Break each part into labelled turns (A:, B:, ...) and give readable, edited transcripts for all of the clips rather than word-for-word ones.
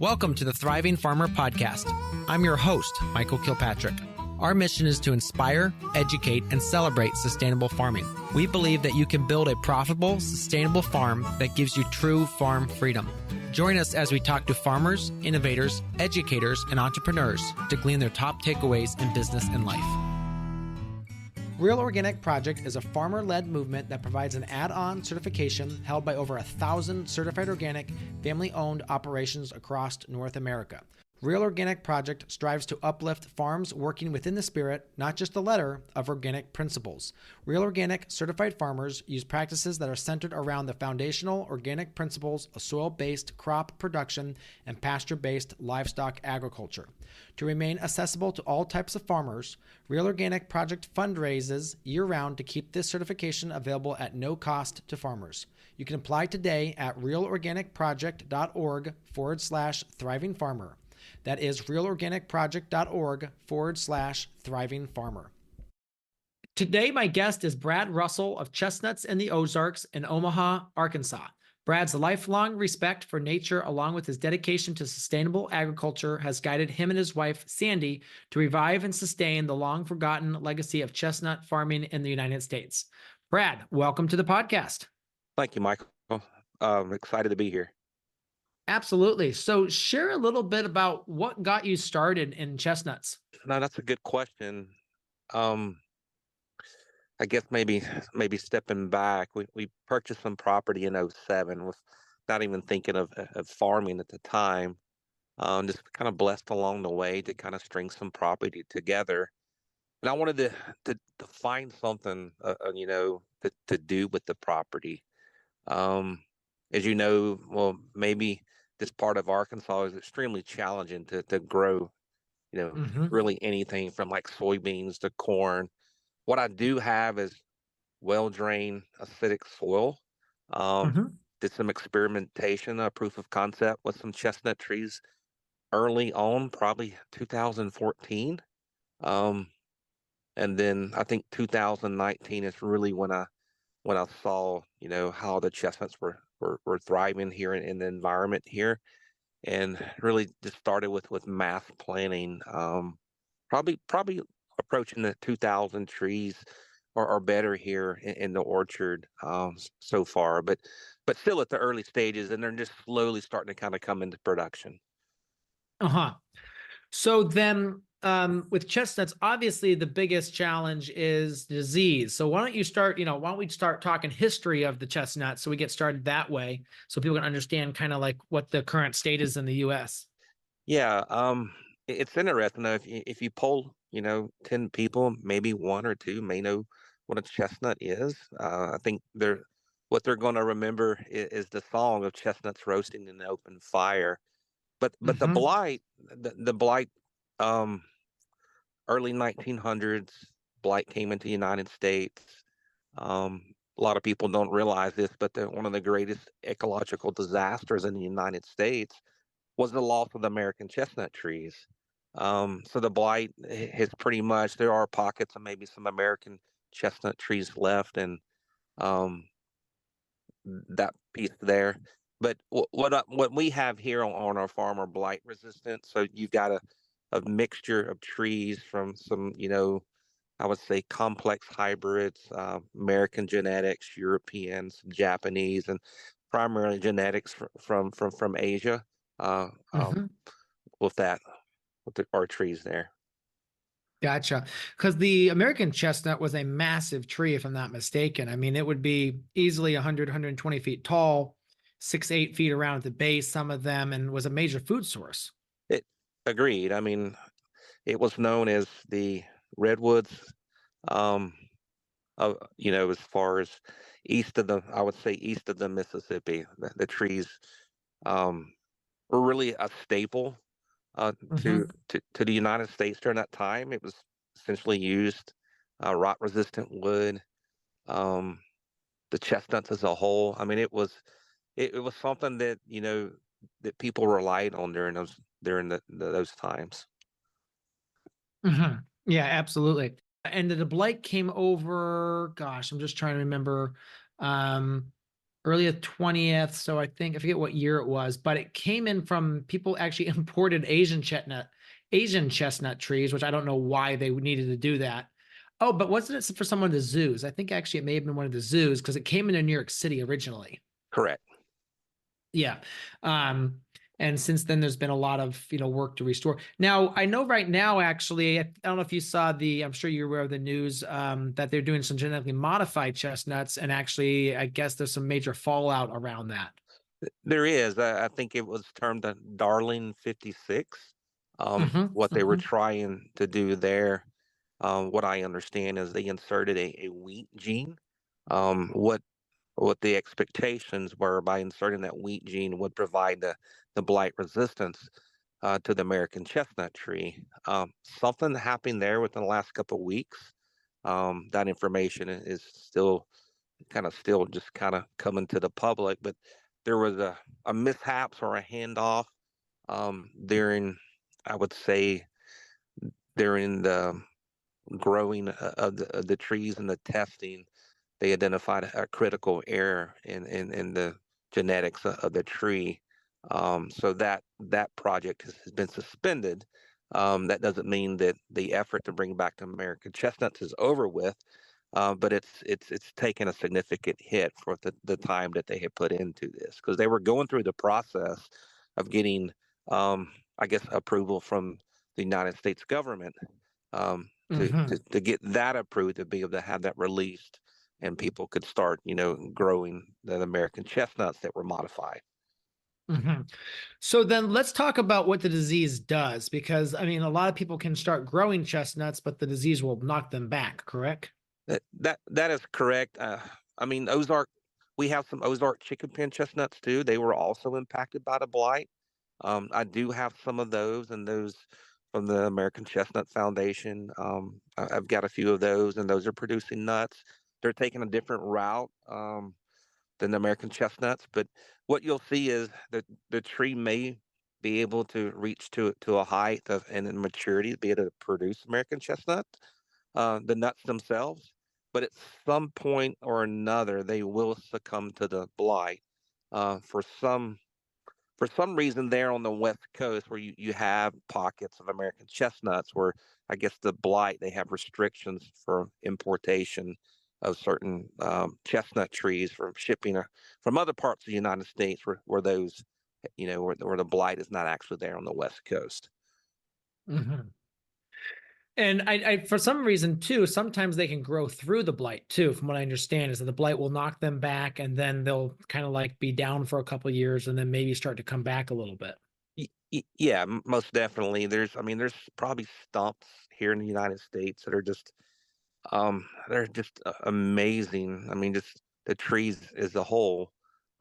A: Welcome to the Thriving Farmer Podcast. I'm your host, Michael Kilpatrick. Our mission is to inspire, educate, and celebrate sustainable farming. We believe that you can build a profitable, sustainable farm that gives you true farm freedom. Join us as we talk to farmers, innovators, educators, and entrepreneurs to glean their top takeaways in business and life. Real Organic Project is a farmer-led movement that provides an add-on certification held by over 1,000 certified organic, family-owned operations across North America. Real Organic Project strives to uplift farms working within the spirit, not just the letter, of organic principles. Real Organic certified farmers use practices that are centered around the foundational organic principles of soil-based crop production and pasture-based livestock agriculture. To remain accessible to all types of farmers, Real Organic Project fundraises year-round to keep this certification available at no cost to farmers. You can apply today at realorganicproject.org/thriving farmer. That is realorganicproject.org/thriving farmer. Today, my guest is Brad Russell of Chestnuts in the Ozarks in Omaha, Arkansas. Brad's lifelong respect for nature, along with his dedication to sustainable agriculture, has guided him and his wife, Sandy, to revive and sustain the long-forgotten legacy of chestnut farming in the United States. Brad, welcome to the podcast.
B: Thank you, Michael. I'm excited to be here.
A: Absolutely. So share a little bit about what got you started in chestnuts.
B: No, that's a good question. I guess maybe stepping back, we purchased some property in '07 with not even thinking of farming at the time. Just kind of blessed along the way to kind of string some property together. And I wanted to find something, to do with the property. As you know, well, maybe this part of Arkansas is extremely challenging to grow, really anything from like soybeans to corn. What I do have is well-drained acidic soil. Did some experimentation, a proof of concept with some chestnut trees early on, probably 2014. And then I think 2019 is really when I saw, how the chestnuts were thriving here in the environment here, and really just started with mass planting. Probably approaching the 2,000 trees or better here in the orchard so far, but still at the early stages, and they're just slowly starting to kind of come into production.
A: So then with chestnuts, obviously the biggest challenge is disease. So why don't we start talking history of the chestnut so we get started that way so people can understand kind of like what the current state is in the U.S.
B: Yeah, it's interesting though, if you poll, 10 people, maybe one or two may know what a chestnut is. I think what they're going to remember is the song of chestnuts roasting in the open fire. But the blight, early 1900s, blight came into the United States. A lot of people don't realize this, but one of the greatest ecological disasters in the United States was the loss of the American chestnut trees. So the blight has pretty much, there are pockets of maybe some American chestnut trees left, and that piece there. But what we have here on our farm are blight resistant. So you've got a mixture of trees from some, I would say complex hybrids, American genetics, European, some Japanese, and primarily genetics from Asia. With our trees there.
A: Gotcha. Because the American chestnut was a massive tree, if I'm not mistaken. I mean, it would be easily 100, 120 feet tall, 6-8 feet around at the base, some of them, and was a major food source.
B: Agreed. I mean, it was known as the redwoods, as far as east of the Mississippi. The trees were really a staple to the United States during that time. It was essentially used, rot resistant wood, the chestnuts as a whole. I mean, it was something that that people relied on during those times.
A: Yeah, absolutely. And the blight came over. Gosh, I'm just trying to remember. early 20th. So I forget what year it was, but it came in from people actually imported Asian chestnut trees, which I don't know why they needed to do that. Oh, but wasn't it for some of the zoos? I think actually it may have been one of the zoos because it came into New York City originally.
B: Correct.
A: Yeah. Um, and since then there's been a lot of, work to restore. Now, I know right now, actually, I don't know if you saw I'm sure you're aware of the news, that they're doing some genetically modified chestnuts, and actually, I guess there's some major fallout around that.
B: There is. I think it was termed a Darling 56.
A: Hmm.
B: What they were
A: Hmm.
B: trying to do there, what I understand is they inserted a wheat gene. What the expectations were by inserting that wheat gene would provide the blight resistance to the American chestnut tree. Something happened there within the last couple of weeks. That information is still just kind of coming to the public, but there was a mishaps or a handoff during, I would say, during the growing of the trees and the testing. They identified a critical error in the genetics of the tree. So that project has been suspended. That doesn't mean that the effort to bring back the American chestnuts is over with, but it's taken a significant hit for the time that they had put into this, because they were going through the process of getting, I guess, approval from the United States government,
A: Hmm.
B: to get that approved, to be able to have that released, and people could start, growing the American chestnuts that were modified.
A: Hmm. So then let's talk about what the disease does, because I mean, a lot of people can start growing chestnuts, but the disease will knock them back, correct?
B: That is correct. I mean, we have some Ozark chicken pen chestnuts too. They were also impacted by the blight. I do have some of those, and those from the American Chestnut Foundation. I've got a few of those, and those are producing nuts. They're taking a different route than the American chestnuts, but what you'll see is that the tree may be able to reach to a height of and in maturity to be able to produce American chestnut, the nuts themselves. But at some point or another, they will succumb to the blight. Uh, for some for some reason, there on the West Coast, where you have pockets of American chestnuts, where I guess the blight, they have restrictions for importation of certain chestnut trees from shipping from other parts of the United States, where those, where the blight is not actually there on the West Coast.
A: Hmm. And for some reason too, sometimes they can grow through the blight too. From what I understand, is that the blight will knock them back, and then they'll kind of like be down for a couple of years, and then maybe start to come back a little bit.
B: Yeah, most definitely. There's probably stumps here in the United States that are just they're just amazing. I mean, just the trees as a whole,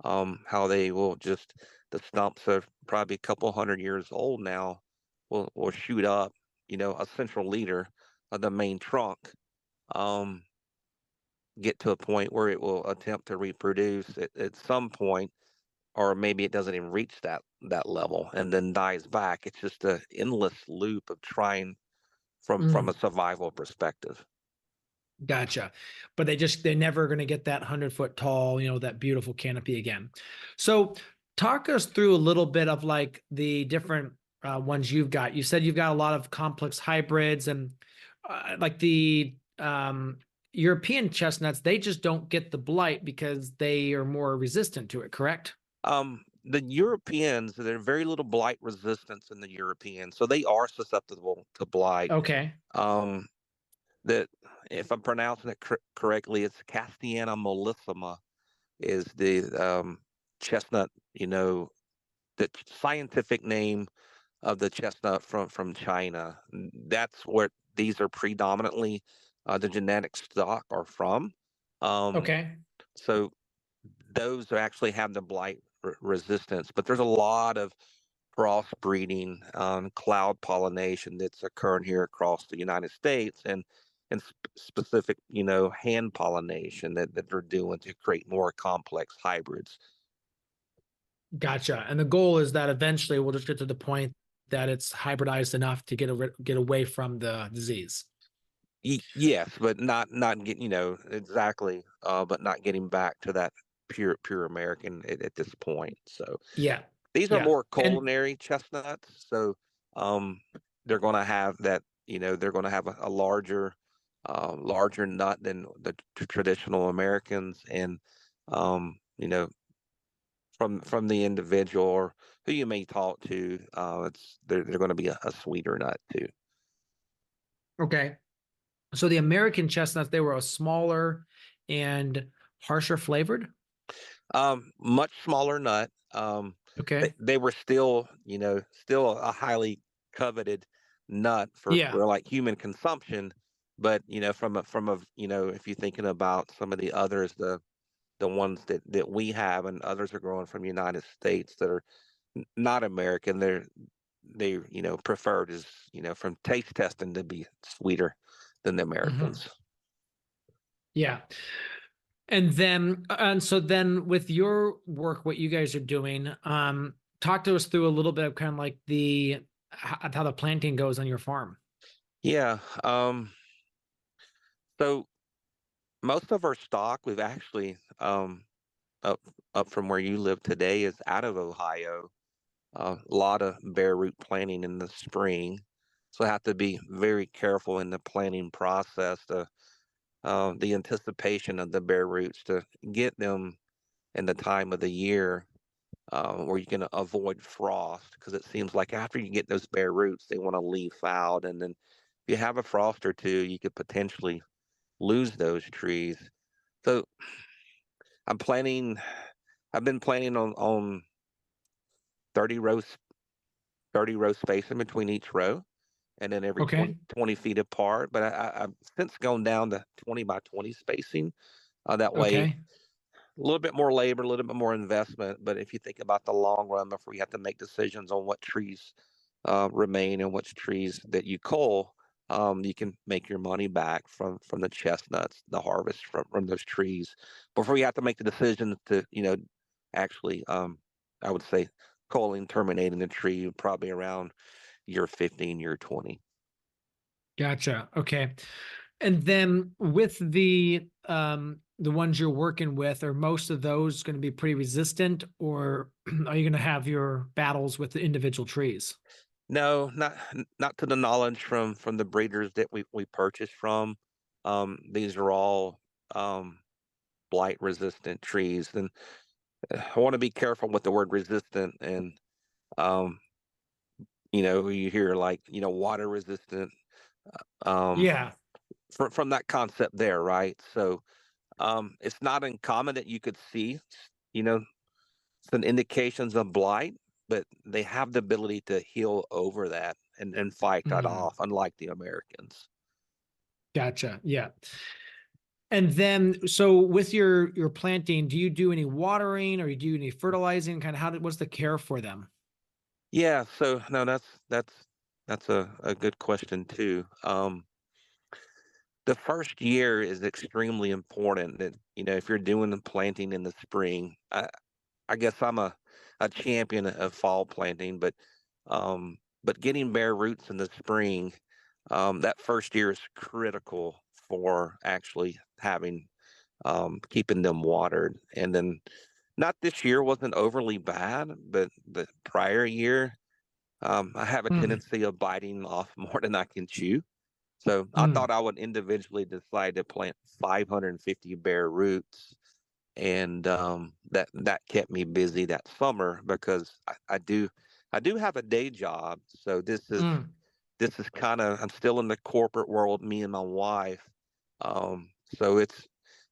B: how they will just, the stumps are probably a couple hundred years old now, will shoot up, a central leader of the main trunk, um, get to a point where it will attempt to reproduce at some point, or maybe it doesn't even reach that level and then dies back. It's just an endless loop of trying from a
A: Mm,
B: survival perspective.
A: gotcha. But they're never going to get that 100 foot tall, that beautiful canopy again. So talk us through a little bit of like the different ones you've got. You said you've got a lot of complex hybrids, and like the European chestnuts, they just don't get the blight because they are more resistant to it, correct?
B: The Europeans, there's very little blight resistance in the Europeans, so they are susceptible to blight.
A: Okay.
B: Um, that, if I'm pronouncing it correctly, it's Castiana mollissima is the chestnut. The scientific name of the chestnut from China. That's where these are predominantly, the genetic stock are from. Um,
A: Okay.
B: so those actually have the blight resistance, but there's a lot of crossbreeding, cloud pollination that's occurring here across the United States, and specific, hand pollination that they're doing to create more complex hybrids.
A: Gotcha. And the goal is that eventually we'll just get to the point that it's hybridized enough to get away from the disease.
B: Yes, but not getting, exactly, but not getting back to that pure American at this point. So
A: Yeah.
B: these are
A: Yeah.
B: more
A: And
B: culinary chestnuts. So um, they're going to have that. They're going to have a larger nut than the traditional Americans, and from the individual or who you may talk to, they're going to be a sweeter nut too.
A: okay. So the American chestnuts, they were a smaller and harsher flavored.
B: Much smaller nut.
A: Okay.
B: They were still a highly coveted nut
A: Yeah.
B: for like human consumption, but if you're thinking about some of the others, the ones that we have and others are growing from the United States that are not American, they preferred as from taste testing to be sweeter than the
A: Hmm.
B: Americans.
A: Yeah. And so then with your work, what you guys are doing, talk to us through a little bit of kind of like how the planting goes on your farm.
B: Yeah. So most of our stock we've actually up up from where you live today is out of Ohio. A lot of bare root planting in the spring, so I have to be very careful in the planting process to the anticipation of the bare roots to get them in the time of the year where you can avoid frost because it seems like after you get those bare roots, they want to leaf out, and then if you have a frost or two, you could potentially lose those trees. So I'm planning. I've been planning on 30 rows 30 row spacing between each row, and then every
A: Okay.
B: 20 feet apart. But I've since gone down to 20 by 20 spacing. That way,
A: Okay.
B: a little bit more labor, a little bit more investment. But if you think about the long run, before you have to make decisions on what trees remain and which trees that you cull, you can make your money back from the chestnuts, the harvest from those trees, before you have to make the decision to actually, I would say, culling, terminating the tree probably around year 15, year 20.
A: Gotcha. Okay. And then with the ones you're working with, are most of those going to be pretty resistant, or are you going to have your battles with the individual trees?
B: No, not to the knowledge from the breeders that we purchased from. These are all um, blight resistant trees, and I want to be careful with the word resistant. And um, you hear like water resistant um,
A: Yeah.
B: from that concept there, right? So it's not uncommon that you could see you know some indications of blight, but they have the ability to heal over that and fight that
A: Mhm.
B: off, unlike the Americans.
A: Gotcha. Yeah. And then, so with your planting, do you do any watering or you do any fertilizing? Kind of what's the care for them?
B: Yeah, so no, that's a good question too. The first year is extremely important. That if you're doing the planting in the spring, I guess I'm a champion of fall planting, but getting bare roots in the spring, that first year is critical for actually having keeping them watered. And then not this year wasn't overly bad, but the prior year, I have a
A: Mm,
B: tendency of biting off more than I can chew. So I
A: mm,
B: thought I would individually decide to plant 550 bare roots, and that kept me busy that summer because I do have a day job. So
A: mm.
B: this is kind of I'm still in the corporate world, me and my wife. So it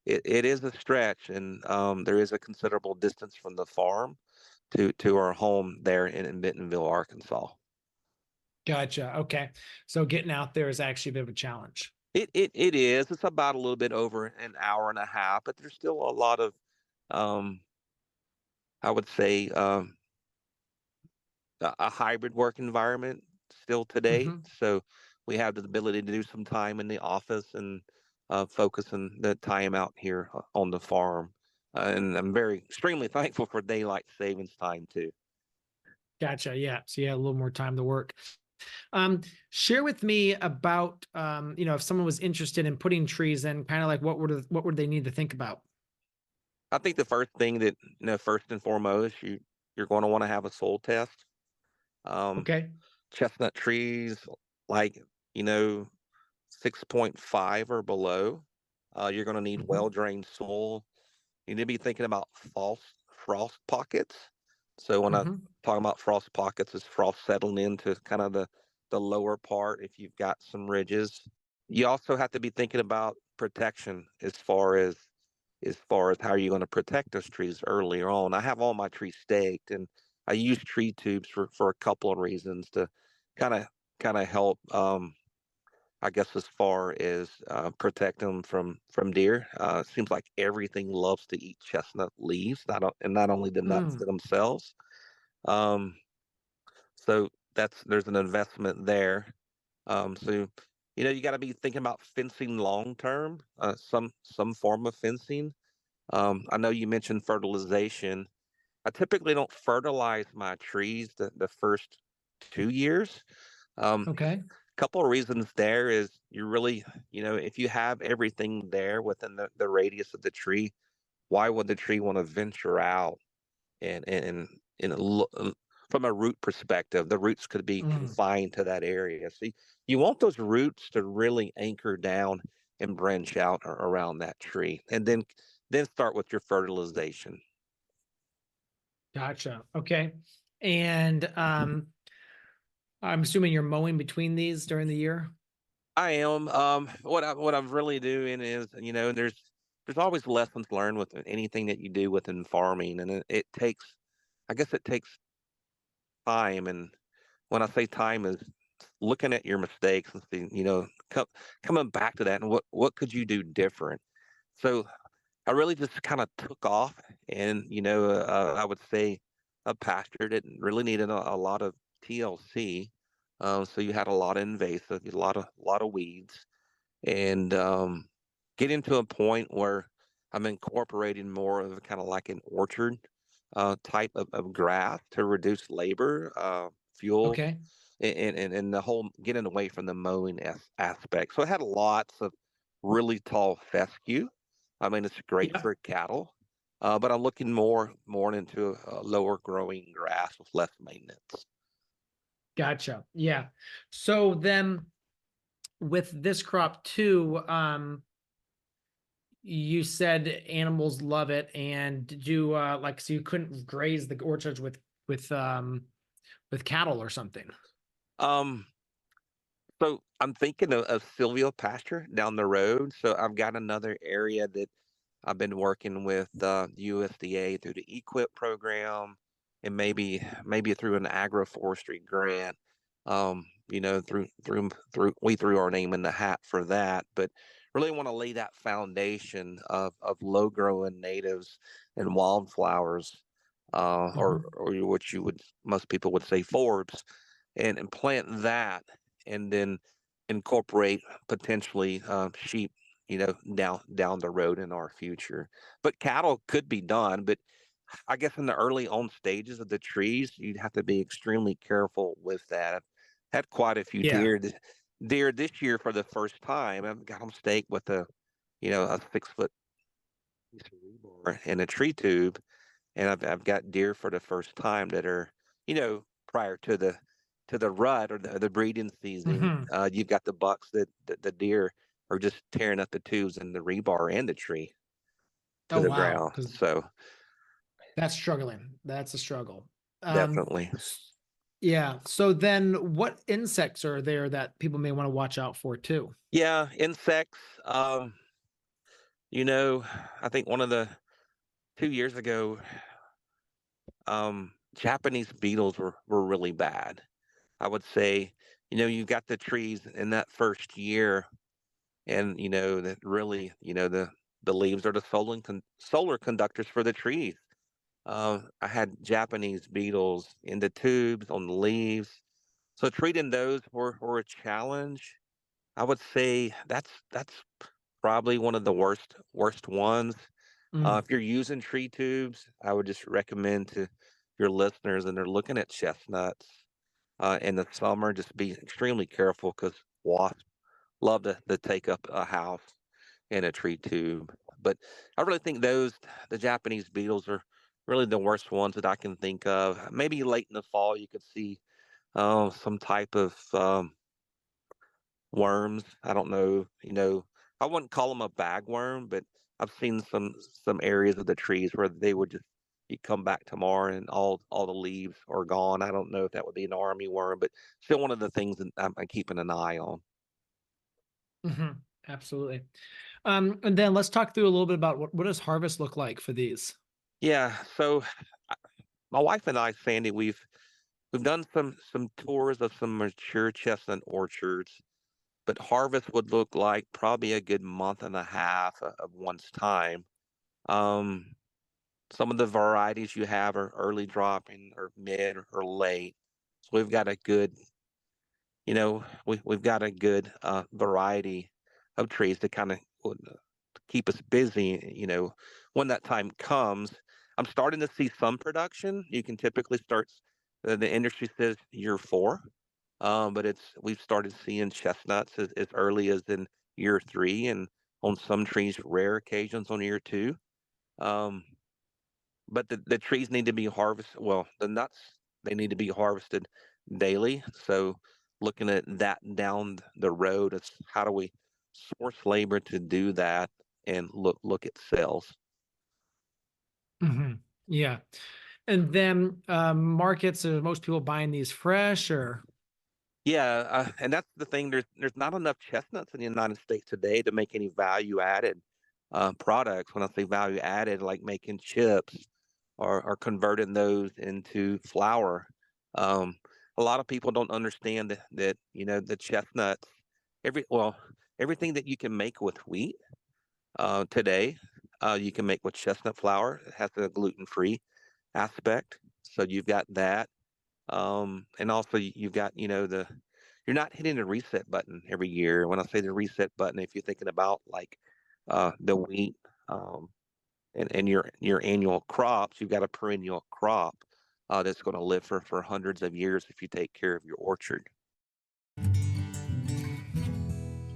B: is a stretch, and there is a considerable distance from the farm to our home there in Bentonville, Arkansas.
A: Gotcha. Okay. So getting out there is actually a bit of a challenge.
B: It is. It's about a little bit over an hour and a half, but there's still a lot of um, I would say a hybrid work environment still today.
A: Hmm.
B: So we have the ability to do some time in the office and focus on the time out here on the farm. And I'm very extremely thankful for daylight savings time too.
A: Gotcha. Yeah. So you had a little more time to work. Um, Share with me about if someone was interested in putting trees in, kind of like what would they need to think about?
B: I think the first thing that, first and foremost, you're going to want to have a soil test. Um,
A: Okay.
B: Chestnut trees, like, you know, 6.5 or below, you're going to need
A: Hmm.
B: well drained soil. You need to be thinking about false frost pockets. So when I
A: Hmm.
B: talk about frost pockets, it's frost settling into kind of the lower part if you've got some ridges. You also have to be thinking about protection as far as how you're going to protect those trees earlier on. I have all my trees staked, and I use tree tubes for a couple of reasons to kind of kind of help. I guess as far as protect them from deer. It seems like everything loves to eat chestnut leaves, and not only the nuts
A: Mm.
B: themselves. Um, so there's an investment there. So you got to be thinking about fencing long term, some form of fencing. I know you mentioned fertilization. I typically don't fertilize my trees the first 2 years.
A: Okay.
B: Couple of reasons there is you really, if you have everything there within the radius of the tree, why would the tree want to venture out and from a root perspective, the roots could be
A: Mm.
B: confined to that area. So you want those roots to really anchor down and branch out around that tree, and then start with your fertilization.
A: Gotcha. Okay. And I'm assuming you're mowing between these during the year.
B: I am. What I'm really doing is, there's always lessons learned with anything that you do within farming, and it takes, I guess, it takes time. And when I say time, is looking at your mistakes and seeing, coming back to that, and what could you do different. So I really just kind of took off, and I would say a pasture didn't really need a lot of TLC. So you had a lot of invasive, a lot of weeds, and getting to a point where I'm incorporating more of kind of like an orchard type of grass to reduce labor, fuel,
A: Okay.
B: and the whole getting away from the mowing aspect. So it had lots of really tall fescue. I mean, it's great
A: Yeah.
B: for cattle, but I'm looking more into a lower growing grass with less maintenance.
A: Gotcha. Yeah. So then with this crop too, you said animals love it, and did you like so you couldn't graze the orchards with cattle or something?
B: Um, So I'm thinking of Sylvia pasture down the road. So I've got another area that I've been working with the USDA through the EQIP program, and maybe through an agroforestry grant. Through we threw our name in the hat for that, but really want to lay that foundation of low growing natives and wildflowers,
A: Mhm.
B: or what you would most people would say forbs, and plant that, and then incorporate potentially sheep, down the road in our future. But cattle could be done, but I guess in the early on stages of the trees, you'd have to be extremely careful with that. I've had quite a few
A: Yeah.
B: deer this year for the first time. I've got them staked with a 6 foot piece of rebar and a tree tube, and I've got deer for the first time that are, prior to the rut or the breeding season.
A: Hmm.
B: You've got the bucks that the deer are just tearing up the tubes and the rebar and the tree to
A: Oh
B: the
A: wow,
B: ground.
A: because
B: So
A: that's struggling. That's a struggle. Um,
B: definitely,
A: s- yeah. So then, what insects are there that people may want to watch out for too?
B: yeah, insects. You know, I think one of the 2 years ago, Japanese beetles were really bad. I would say, you got the trees in that first year, and that really, the leaves are the solar conductors for the trees. I had Japanese beetles in the tubes on the leaves, so treating those were a challenge. I would say that's probably one of the worst ones.
A: Mm.
B: If you're using tree tubes, I would just recommend to your listeners, and they're looking at chestnuts in the summer, just be extremely careful because wasps love to take up a house in a tree tube. But I really think the Japanese beetles are really the worst ones that I can think of. Maybe late in the fall you could see some type of worms. I don't know, I wouldn't call them a bagworm, but I've seen some areas of the trees where they would just you come back tomorrow and all the leaves are gone. I don't know if that would be an army worm, but still one of the things that I'm keeping an eye on.
A: Hmm. Absolutely. And then let's talk through a little bit about what does harvest look like for these?
B: Yeah, so I- my wife and I, Sandy, we've done some tours of some mature chestnut orchards, but harvest would look like probably a good month and a half of one's time. Um, some of the varieties you have are early dropping or mid or late. So we've got a good, we've got a good variety of trees to kind of keep us busy, when that time comes. I'm starting to see some production. You can typically the industry says year four, but we've started seeing chestnuts as early as in year three, and on some trees, rare occasions on year two. Um, but the trees need to be harvested. Well, the nuts, they need to be harvested daily. So looking at that down the road, it's how do we source labor to do that and look at sales.
A: Hmm. Yeah. And then markets, are most people buying these fresh or?
B: Yeah, and that's the thing. There's not enough chestnuts in the United States today to make any value added products. When I say value added, like making chips or converting those into flour. Um, a lot of people don't understand that the chestnuts, every well everything that you can make with wheat today, you can make with chestnut flour. It has a gluten-free aspect, so you've got that. And also you've got, you're not hitting the reset button every year. When I say the reset button, if you're thinking about like the wheat um, and your annual crops, you've got a perennial crop that's going to live for hundreds of years if you take care of your orchard.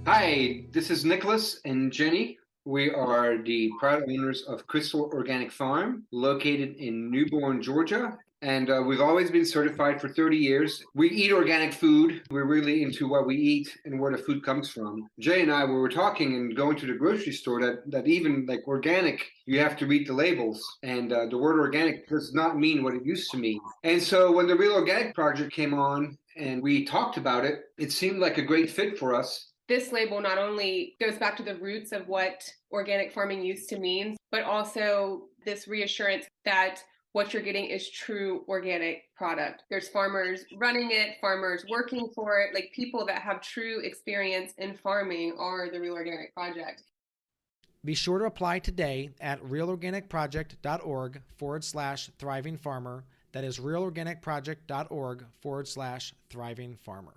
C: Hi, this is Nicholas and Jenny. We are the proud owners of Crystal Organic Farm, located in Newborn, Georgia. And we've always been certified for 30 years. We eat organic food. We're really into what we eat and where the food comes from. Jay and I, we were talking and going to the grocery store that even like organic, you have to read the labels. And the word organic does not mean what it used to mean. And so when the Real Organic Project came on and we talked about it, it seemed like a great fit for us.
D: This label not only goes back to the roots of what organic farming used to mean, but also this reassurance that what you're getting is true organic product. There's farmers running it, farmers working for it, like people that have true experience in farming are the Real Organic Project.
A: Be sure to apply today at realorganicproject.org/thriving farmer. That is realorganicproject.org/thriving farmer.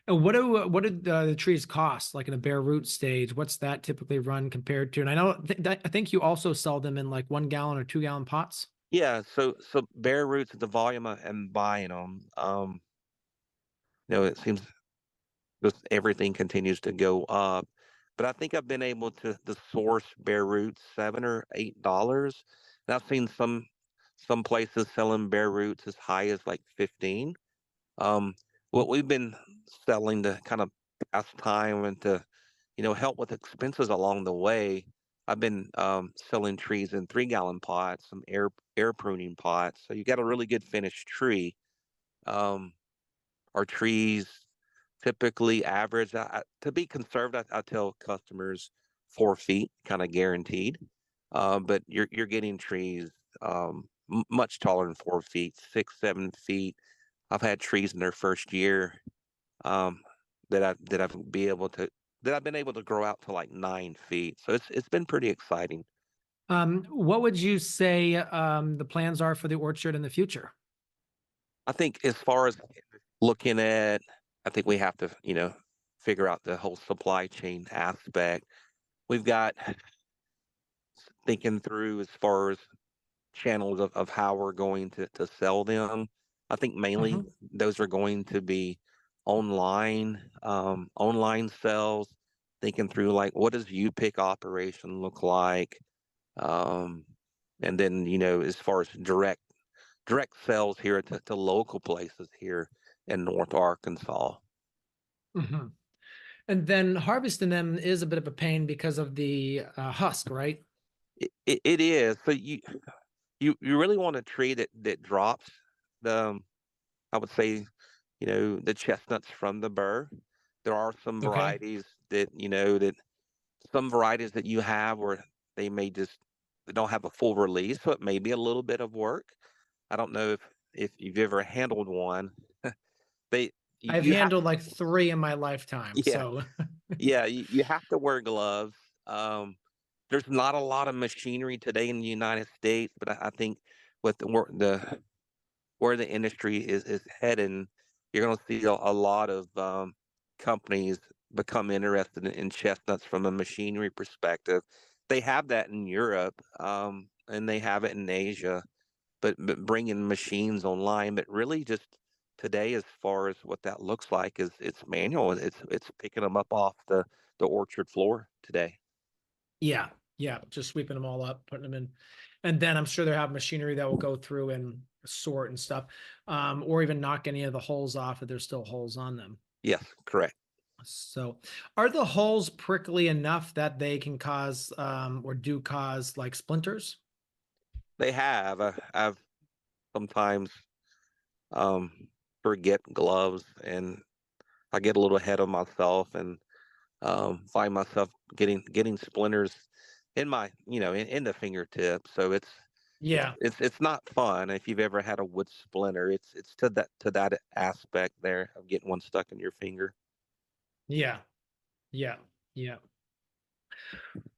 A: And what do the trees cost, like in a bare root stage? What's that typically run compared to? And I think you also sell them in like 1 gallon or 2 gallon pots.
B: Yeah, so bare roots at the volume I'm buying them. It seems just everything continues to go up. But I think I've been able to source bare roots $7 or $8. And I've seen some places selling bare roots as high as like 15. Um, what we've been selling to kind of pass time and to, help with expenses along the way. I've been selling trees in 3 gallon pots, some air pruning pots. So you got a really good finished tree. Um, our trees typically average, to be conservative, I tell customers 4 feet, kind of guaranteed. But you're getting trees much taller than 4 feet, 6, 7 feet. I've had trees in their first year um, that I've been able to grow out to like 9 feet. So it's been pretty exciting.
A: What would you say the plans are for the orchard in the future?
B: I think as far as looking at, I think we have to, figure out the whole supply chain aspect. We've got thinking through as far as channels of how we're going to sell them. I think mainly
A: Mhm.
B: those are going to be online sales. thinking through like what does U-pick operation look like, um, and then as far as direct sales here to local places here in North Arkansas.
A: Hmm. And then harvesting them is a bit of a pain because of the husk, right?
B: It is. So you really want a tree that drops the I would say the chestnuts from the burr. There are some
A: Okay.
B: varieties that some varieties that you have where they may just they don't have a full release, so it may be a little bit of work. I don't know if you've ever handled one. They
A: I've
B: you have
A: handled like 3 in my lifetime.
B: yeah
A: So
B: yeah you have to wear gloves. There's not a lot of machinery today in the United States, but I think with where the industry is heading, you're going to see a lot of companies become interested in chestnuts from a machinery perspective. They have that in Europe, and they have it in Asia, but bringing machines online. But really, just today, as far as what that looks like, is it's manual. It's picking them up off the orchard floor today.
A: yeah, yeah, just sweeping them all up, putting them in. And then I'm sure they have machinery that will go through and sort and stuff, or even knock any of the holes off if there's still holes on them.
B: Yes, correct.
A: So are the holes prickly enough that they can cause or do cause like splinters?
B: They have. I've sometimes um, forget gloves, and I get a little ahead of myself and find myself getting splinters in my in the fingertip. So it's
A: Yeah,
B: it's it's not fun. If you've ever had a wood splinter, it's to that aspect there of getting one stuck in your finger.
A: yeah, yeah, yeah.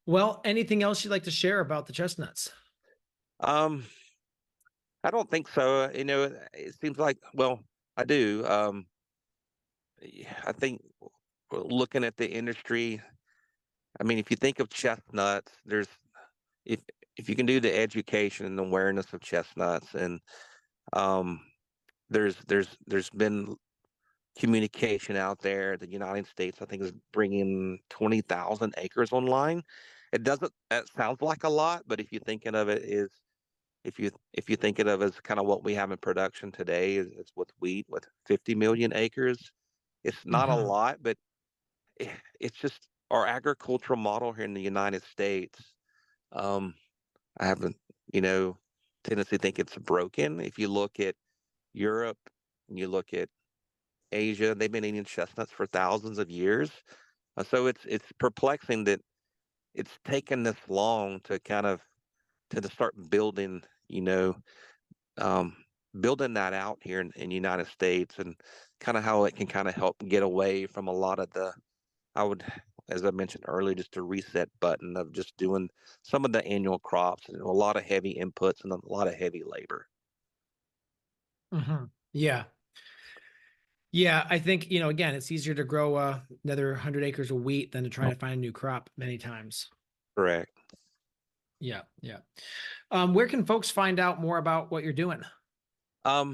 A: Well, anything else you'd like to share about the chestnuts?
B: Um, I don't think so. It seems like, well, I do. I think looking at the industry, I mean, if you think of chestnuts, if if you can do the education and awareness of chestnuts, and um, there's been communication out there. The United States, I think, is bringing 20,000 acres online. It doesn't. That sounds like a lot, but if you thinking of it is if you think of it as kind of what we have in production today is with wheat with 50 million acres, it's not a
A: Hmm.
B: lot, but it's just our agricultural model here in the United States. Um, I haven't, tendency to think it's broken. If you look at Europe and you look at Asia, they've been eating chestnuts for thousands of years. So it's perplexing that it's taken this long to kind of to start building, you know, um, building that out here in the United States, and kind of how it can kind of help get away from a lot of I would, as I mentioned earlier, just a reset button of just doing some of the annual crops and a lot of heavy inputs and a lot of heavy labor.
A: Hmm. Yeah. Yeah, I think, again, it's easier to grow another 100 acres of wheat than to try to find a new crop many times.
B: Correct.
A: Yeah, yeah. Where can folks find out more about what you're doing?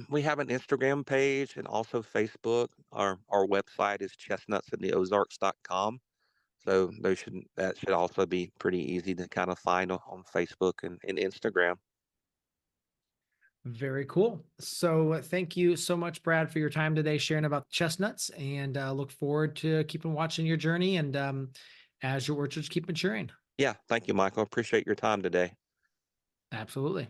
B: We have an Instagram page and also Facebook. Our website is chestnutsintheozarks.com. So that should also be pretty easy to kind of find on Facebook and Instagram.
A: Very cool. So thank you so much, Brad, for your time today sharing about chestnuts, and look forward to keeping watching your journey and as your orchards keep maturing.
B: Yeah, thank you, Michael. Appreciate your time today.
A: Absolutely.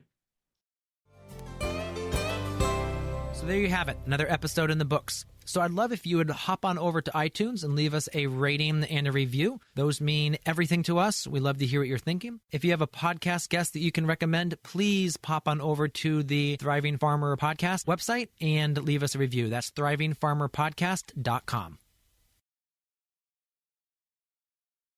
A: So there you have it, another episode in the books. So I'd love if you would hop on over to iTunes and leave us a rating and a review. Those mean everything to us. We love to hear what you're thinking. If you have a podcast guest that you can recommend, please pop on over to the Thriving Farmer Podcast website and leave us a review. That's thrivingfarmerpodcast.com.